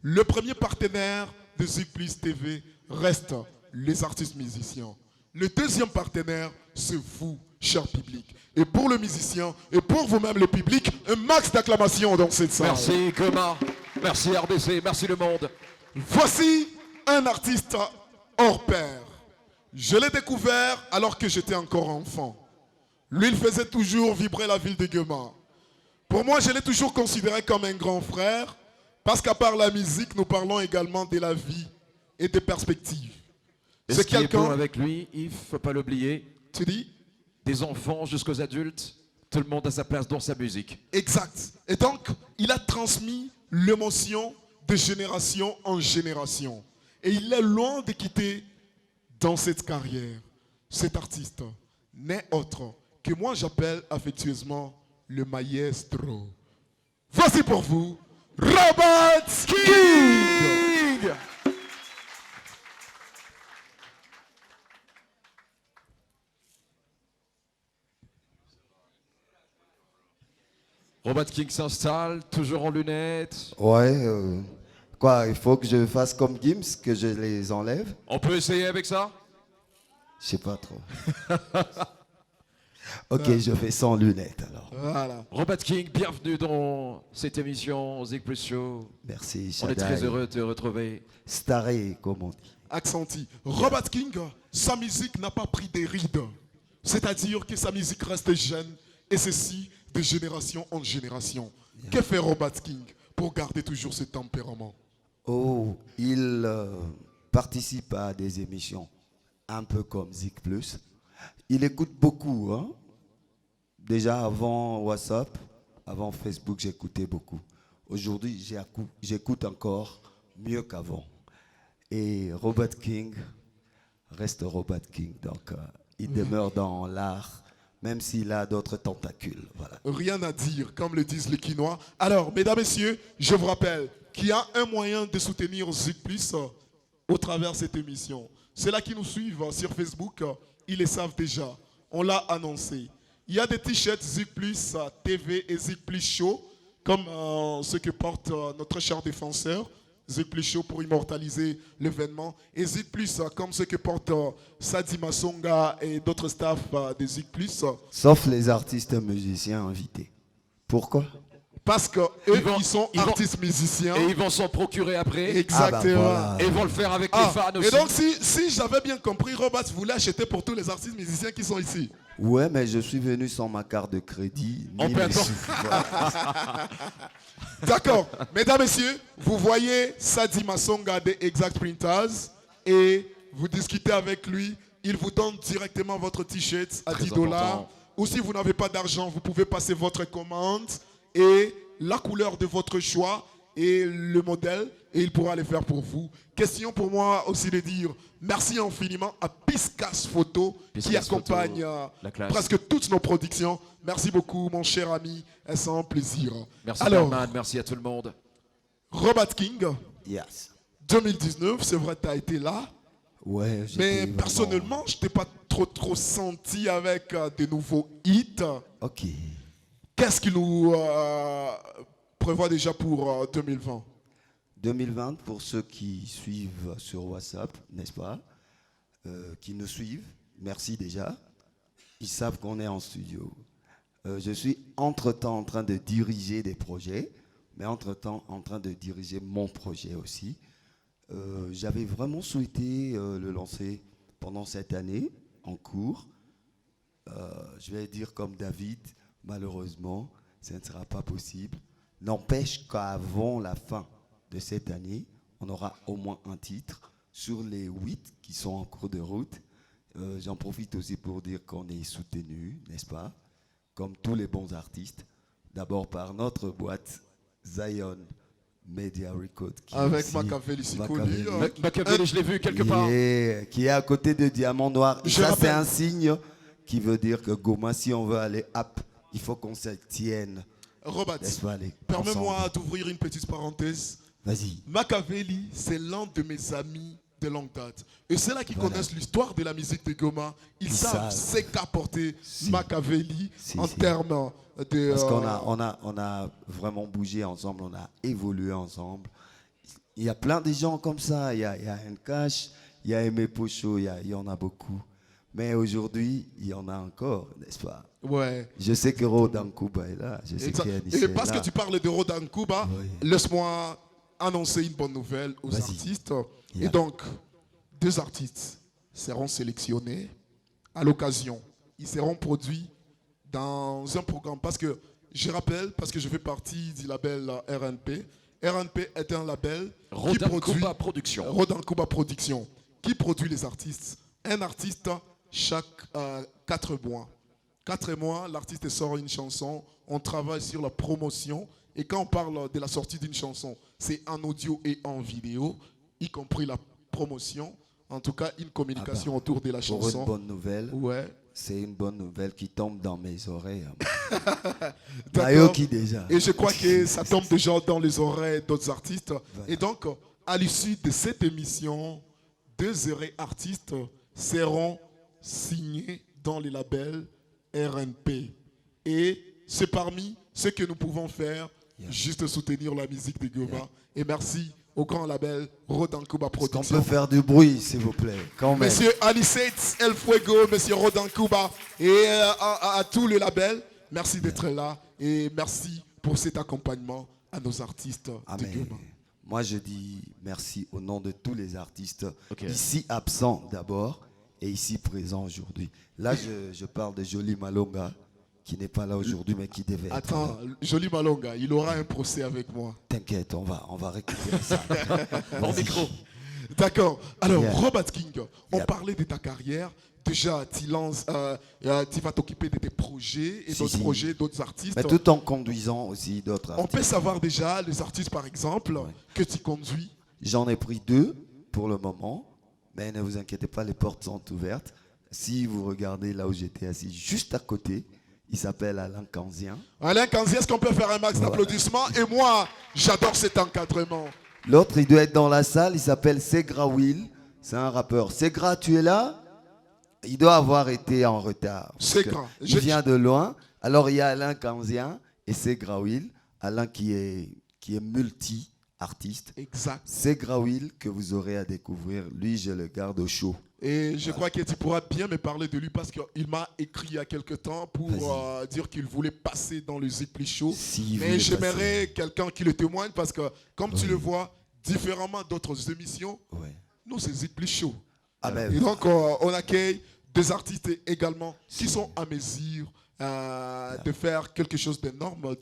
Le premier partenaire de Zik Plus TV reste les artistes musiciens. Le deuxième partenaire, c'est vous, cher public. Et pour le musicien, et pour vous-même le public, un max d'acclamations dans cette salle. Merci Coma, merci RDC, merci le monde. Voici un artiste hors pair. Je l'ai découvert alors que j'étais encore enfant. Lui, il faisait toujours vibrer la ville de Guema. Pour moi, je l'ai toujours considéré comme un grand frère, parce qu'à part la musique, nous parlons également de la vie et des perspectives. C'est quelqu'un avec lui, Yves, faut pas l'oublier. Tu dis? Des enfants jusqu'aux adultes, tout le monde a sa place dans sa musique. Exact. Et donc, il a transmis l'émotion de génération en génération. Et il est loin de quitter dans cette carrière cet artiste n'est autre que moi j'appelle affectueusement le maestro. Voici pour vous, Robert King. Robert King s'installe, toujours en lunettes. Ouais, quoi, il faut que je fasse comme Gims, que je les enlève? On peut essayer avec ça? Je sais pas trop. Ok, je fais sans lunettes alors. Voilà. Robert King, bienvenue dans cette émission Zik Plus Show. Merci, On est Shaddai. très heureux de te retrouver. Staré, comme on dit. Accenti. Robert King, sa musique n'a pas pris des rides. C'est-à-dire que sa musique reste jeune et ceci de génération en génération. Que fait Robert King pour garder toujours ce tempérament? Oh, il participe à des émissions un peu comme Zik Plus. Il écoute beaucoup, hein. Déjà avant WhatsApp, avant Facebook, j'écoutais beaucoup. Aujourd'hui, j'écoute encore mieux qu'avant. Et Robert King reste Robert King. Donc, il demeure dans l'art, même s'il a d'autres tentacules. Voilà. Rien à dire, comme le disent les Quinois. Alors, mesdames, messieurs, je vous rappelle qu'il y a un moyen de soutenir Zik Plus au travers de cette émission. Ceux-là qui nous suivent sur Facebook, ils le savent déjà. On l'a annoncé. Il y a des t-shirts Zik Plus TV et Zik Plus Show, comme ceux que porte notre cher défenseur, Zik Plus Show pour immortaliser l'événement. Et Zik Plus, comme ceux que portent Sadi Masonga et d'autres staffs de Zik Plus. Sauf les artistes musiciens invités. Pourquoi? Parce qu'eux, ils sont artistes musiciens. Et ils vont s'en procurer après. Exactement. Ah bah voilà. Et ils vont le faire avec les fans aussi. Et donc, si j'avais bien compris, Robert voulait acheter pour tous les artistes musiciens qui sont ici. Ouais, mais je suis venu sans ma carte de crédit. On ni peut mes attendre. sous. Voilà. D'accord. Mesdames, messieurs, vous voyez Sadi Masonga de Exact Printers et vous discutez avec lui. Il vous donne directement votre t-shirt à Très 10 $. important. Ou si vous n'avez pas d'argent, vous pouvez passer votre commande et la couleur de votre choix et le modèle et il pourra les faire pour vous. Question pour moi aussi de dire merci infiniment à Piscas Photo qui Piscas accompagne Photo, la classe. presque toutes nos productions. Merci beaucoup mon cher ami, c'est un plaisir. Merci Alors, Norman, merci à tout le monde. Robert King, Yes. 2019, c'est vrai tu as été là, Ouais, j'étais mais vraiment- personnellement je t'ai pas trop senti avec de nouveaux hits. Ok. Qu'est-ce qu'il nous prévoit déjà pour 2020? 2020, pour ceux qui suivent sur WhatsApp, n'est-ce pas, qui nous suivent, merci déjà. Ils savent qu'on est en studio. Je suis entre-temps en train de diriger des projets, mais entre-temps en train de diriger mon projet aussi. J'avais vraiment souhaité le lancer pendant cette année en cours. Je vais dire comme David, malheureusement, ce ne sera pas possible. N'empêche qu'avant la fin de cette année, on aura au moins un titre sur les 8 qui sont en cours de route. J'en profite aussi pour dire qu'on est soutenu, n'est-ce pas, comme tous les bons artistes, d'abord par notre boîte Zion Media Record. Avec Machiavelli Sicoli. Machiavelli, je l'ai vu quelque part. Qui est à côté de Diamant Noir. Je Ça, c'est rappelle- un signe qui veut dire que Goma, si on veut aller up, il faut qu'on se tienne. Robert, Laisse-moi aller. permets-moi ensemble. d'ouvrir une petite parenthèse. Vas-y. Machiavelli, c'est l'un de mes amis de longue date. Et ceux-là qui Voilà. connaissent l'histoire de la musique de Goma, ils savent savent. ce qu'a porté Si. Machiavelli Si, en si. termes de... Parce qu'on a vraiment bougé ensemble, on a évolué ensemble. Il y a plein de gens comme ça. Il y a Nkash, il y a Aimé Pocho, il y en a beaucoup. Mais aujourd'hui, il y en a encore, n'est-ce pas? Ouais. Je sais que Rodan Kuba est là. Je sais Exact. qu'Yannis Et est parce là. que tu parles de Rodan Kuba, Oui. laisse-moi annoncer une bonne nouvelle aux Vas-y. artistes. Et Yeah. donc, 2 artistes seront sélectionnés à l'occasion. Ils seront produits dans un programme. Parce que, je rappelle, parce que je fais partie du label RNP. RNP est un label qui Rodan produit... Kuba Production. Rodan Kuba Production. Qui produit les artistes. Un artiste chaque 4 mois. 4 mois, l'artiste sort une chanson. On travaille sur la promotion. Et quand on parle de la sortie d'une chanson, c'est en audio et en vidéo, y compris la promotion. En tout cas, une communication autour de la Pour chanson. une bonne nouvelle, Ouais. c'est une bonne nouvelle qui tombe dans mes oreilles. D'accord. Nayoki déjà. Et je crois que ça tombe déjà dans les oreilles d'autres artistes. Et donc, à l'issue de cette émission, 2 heureux artistes seront signés dans les labels RNP. Et c'est parmi ce que nous pouvons faire, juste soutenir la musique de Goma. Et merci au grand label Rodan Kuba Est-ce qu'on Production. peut faire du bruit, s'il vous plaît? Quand même. Monsieur Alicet El Fuego, Monsieur Rodan Kuba et à tout le label, merci d'être là et merci pour cet accompagnement à nos artistes Ah, de mais Goma. moi, je dis merci au nom de tous les artistes Ok. ici absents d'abord et ici présents aujourd'hui. Là, je parle de Jolie Malonga, qui n'est pas là aujourd'hui, mais qui devait être Attends, là. Joli Malonga, il aura un procès avec moi. T'inquiète, on va récupérer ça. Bon Vas-y. micro. D'accord. Alors, Yeah. Robert King, on Yeah. parlait de ta carrière. Déjà, tu vas t'occuper de tes projets et Si, d'autres si. projets, d'autres artistes. Mais tout en conduisant aussi d'autres On peut artistes. savoir déjà les artistes, par exemple, Ouais. que tu conduis. J'en ai pris 2 pour le moment, mais ne vous inquiétez pas, les portes sont ouvertes. Si vous regardez là où j'étais assis, juste à côté, il s'appelle Alain Kanzien. Alain Kanzi, est-ce qu'on peut faire un max d'applaudissements? Et moi, j'adore cet encadrement. L'autre, il doit être dans la salle, il s'appelle Segra Will. C'est un rappeur. Segra, tu es là? Il doit avoir été en retard. parce Segra. que Il vient de loin. Alors, il y a Alain Kanzien et Segra Will. Alain qui est multi-artiste. Exact. Segra Will que vous aurez à découvrir. Lui, je le garde au chaud. Et je crois que tu pourras bien me parler de lui parce qu'il m'a écrit il y a quelque temps pour Vas-y. dire qu'il voulait passer dans le Zipli Show. Si vous Mais voulez j'aimerais quelqu'un qui le témoigne parce que, comme tu Oui. le vois, différemment d'autres émissions, passer. Ouais. nous, c'est Zipli Show. Ah ben, Et donc, on accueille des artistes également qui sont à mesure de faire quelque chose d'énorme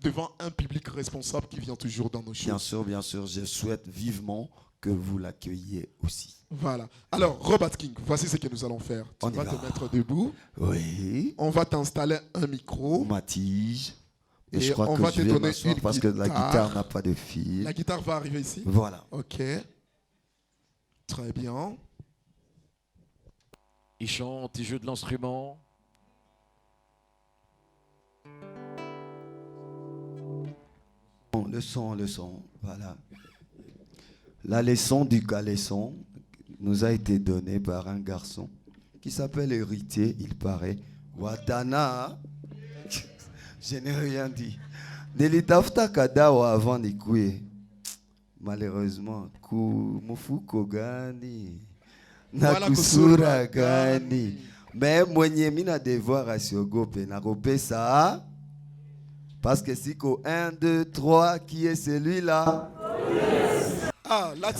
devant un public responsable qui vient toujours dans nos shows. bien sûr, je souhaite vivement que vous l'accueilliez aussi. Voilà. Alors, Robert King, voici ce que nous allons faire. Tu On y vas va. te mettre debout. Oui, On va t'installer un micro. ma tige. Et Et je crois on que va je te vais donner m'asseoir une parce que la guitare. guitare n'a pas de fil. La guitare va arriver ici. Voilà. Ok. Très bien. Il chante, il joue de l'instrument. Le son, voilà. La leçon du caleçon nous a été donnée par un garçon qui s'appelle Héritier, il paraît. Watana, je n'ai rien dit. Nelitafuta kadawa avant nikue. Malheureusement, mufuko gani na Wala kusura kusura gani. Mais mwenye mina devoir asiogope na ça. Parce que si qu'au 1, 2, 3, qui est celui-là? Ah, là,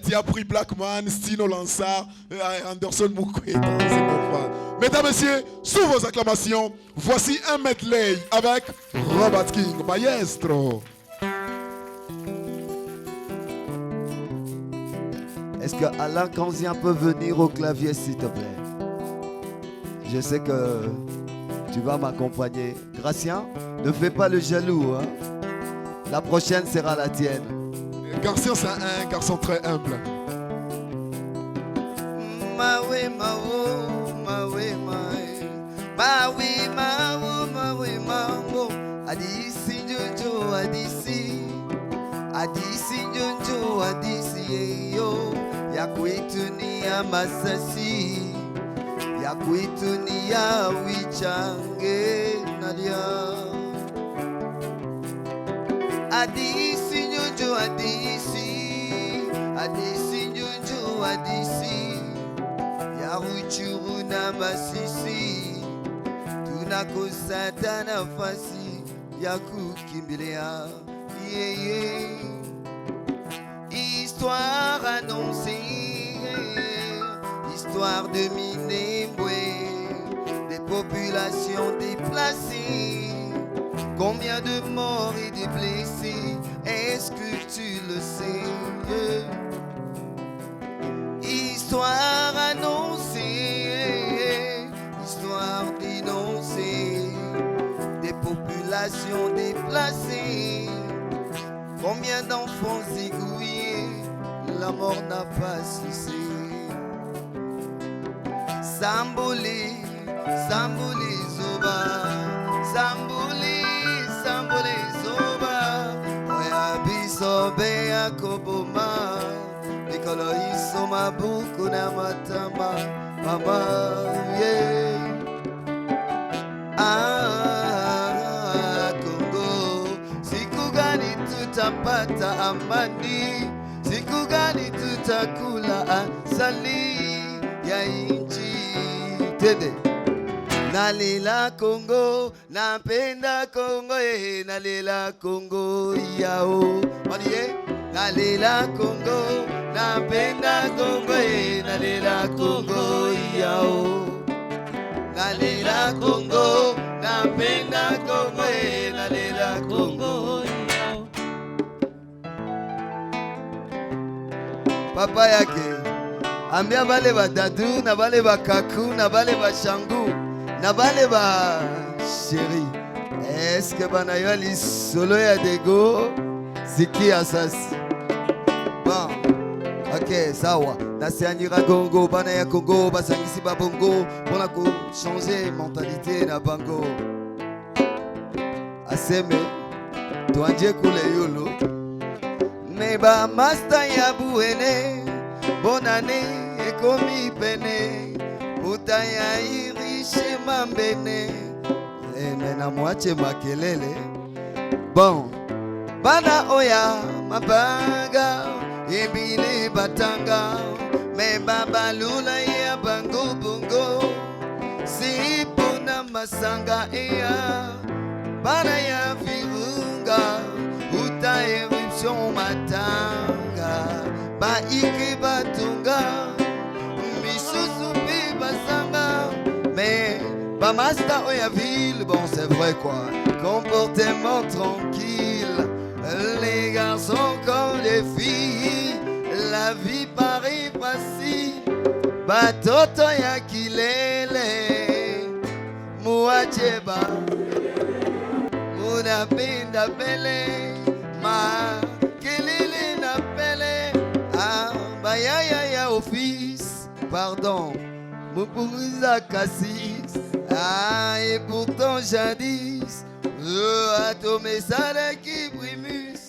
tu as pris Blackman, Stino Lansar, Anderson Mukwege. Mesdames, Messieurs, sous vos acclamations, voici un medley avec Robert King, maestro. Est-ce que Alain Kanzien peut venir au clavier, s'il te plaît? Je sais que tu vas m'accompagner. Gratien, ne fais pas le jaloux. Hein? La prochaine sera la tienne. Garcia, c'est un garçon très humble. Mawe, mawo, mawe, mae. Mawe, mawo, mawe, mawo. Adisi, jojo, adisi. Adisi, jojo, adisi, yo. ya kwetu ni ya Masasi, ya kwetu ni ya Wichange nalia. Hadisi nyunju hadisi nyunju hadisi ya Ruchuru na Masisi, tunakosa nafasi ya kukimbilia. Yeah, yeah. Histoire annoncée, histoire de Minembwe, des populations déplacées. Combien de morts et de blessés, est-ce que tu le sais? Histoire annoncée, histoire dénoncée, des populations déplacées. Combien d'enfants égouillés, la mort n'a pas cessé. Sambolé, Sambolé Zoba, Sambolé, Sambolé Zoba, Oya bisobe ya koboma, Nikolo isoma buku na matama, mama, yeah. Kongo, siku gani tutapata amani? Siku gani tutakula asali ya inchi? Tende nalela Kongo, napenda Kongo, nalela Kongo yao. Manie nalela Kongo, napenda Kongo, nalela Kongo yao. Nalela Kongo, napenda Kongo, nalela Kongo yao. Papa yake ambia bale ba dadu na bale ba kaku na bale ba shangu na bale ba chéri, est-ce que banayo li solo ya dego ziki asasi? Bon, ok, sawa. Nasianyira Congo, bana ya Congo, basangisi ba bongo, pona ko changer mentalité na bango. Aseme, tuanje kule yolo. Neba master ya buene, bonne année ekomi pene, mutaya irishi mambene, mena mwache makelele. Bon, bana oya mabanga, ebile batanga, me baba lula ya bango bongo, si pona masanga ea, bana ya virunga, uta eruption matanga, ba ike batunga, misusu pi basanga, mais ba masta oya ville, bon c'est vrai quoi, comportement tranquille, les garçons comme les filles, la vie paraît facile, batoto ya kilele, muacheba, munapenda pele, ma kelele na pele, ah, bayaya ya office, pardon, mupuriza cassis, ah, et pourtant jadis, atome sale qui primus,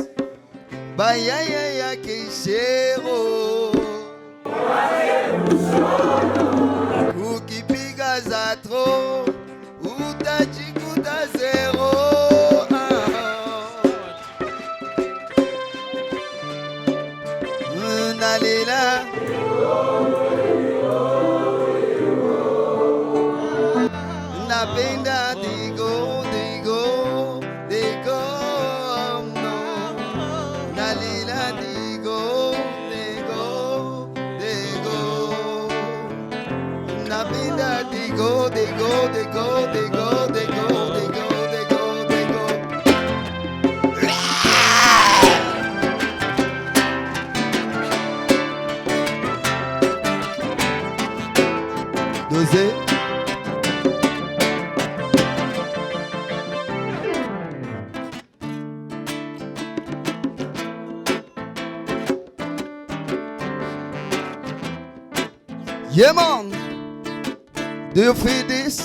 bayaya ya keshero, ukipiga za tro, utajikuta zero. Nalela napenda digo, digo, digo, no. Nalela digo, digo, digo. Napenda digo, digo, digo, digo, digo, digo, digo, digo. Dosé. Yeah, man. Do you feel this?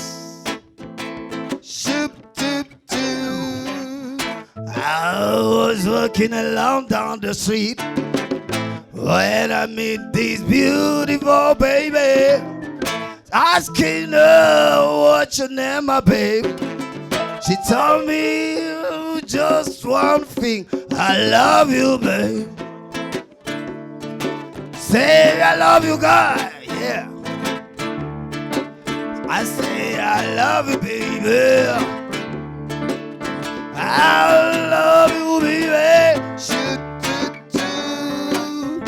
Shoop, shoop, shoop. I was walking along down the street When I meet this beautiful baby, asking her what's your name, my babe. She told me just one thing, I love you, babe. Say I love you, guy, yeah. I say I love you, baby. I love you, baby. Shoot, shoot, shoot.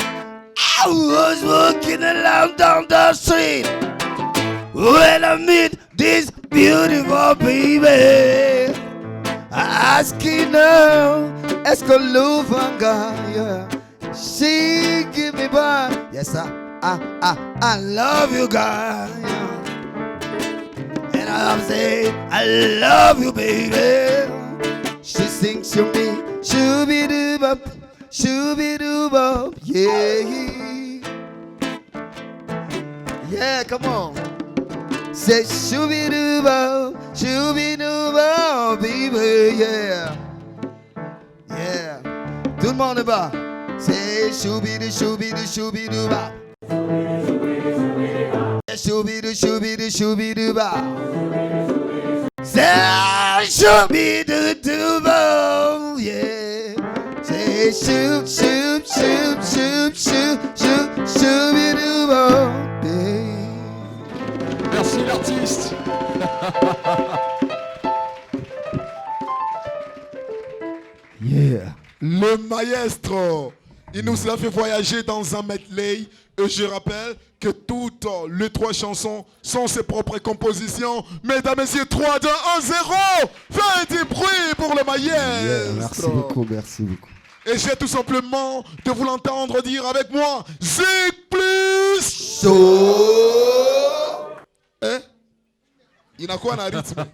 I was walking along down the street when I meet this beautiful baby. Asking her, est-ce que l'ouvanga, yeah. She give me back. Yes, I love you, guy. Yeah. And I'm saying, I love you, baby. She sings to me, shooby-doo-bop, shooby-doo-bop, yeah. Yeah, come on. Say shooby-doo-bop, shooby-doo-bop, baby, yeah. Yeah. Tout le monde va. Say shooby-doo, shooby-doo, shooby-doo-bop. Shooby-doo, shooby-doo, shooby-doo-bop. Say shooby-doo-doo-bop, yeah. Say shoot, shoot, shoot, shoot, shoot, shoot, shooby-doo-bop, yeah. Merci l'artiste. Yeah. Le maestro, il nous a fait voyager dans un medley. Et je rappelle que toutes les trois chansons sont ses propres compositions. Mesdames, messieurs, 3, 2, 1, 0. Faites du bruit pour le maestro. Yeah, merci beaucoup, merci beaucoup. Et j'ai tout simplement de vous l'entendre dire avec moi. Zig plus. So. Hein? Il n'a quoi un rythme?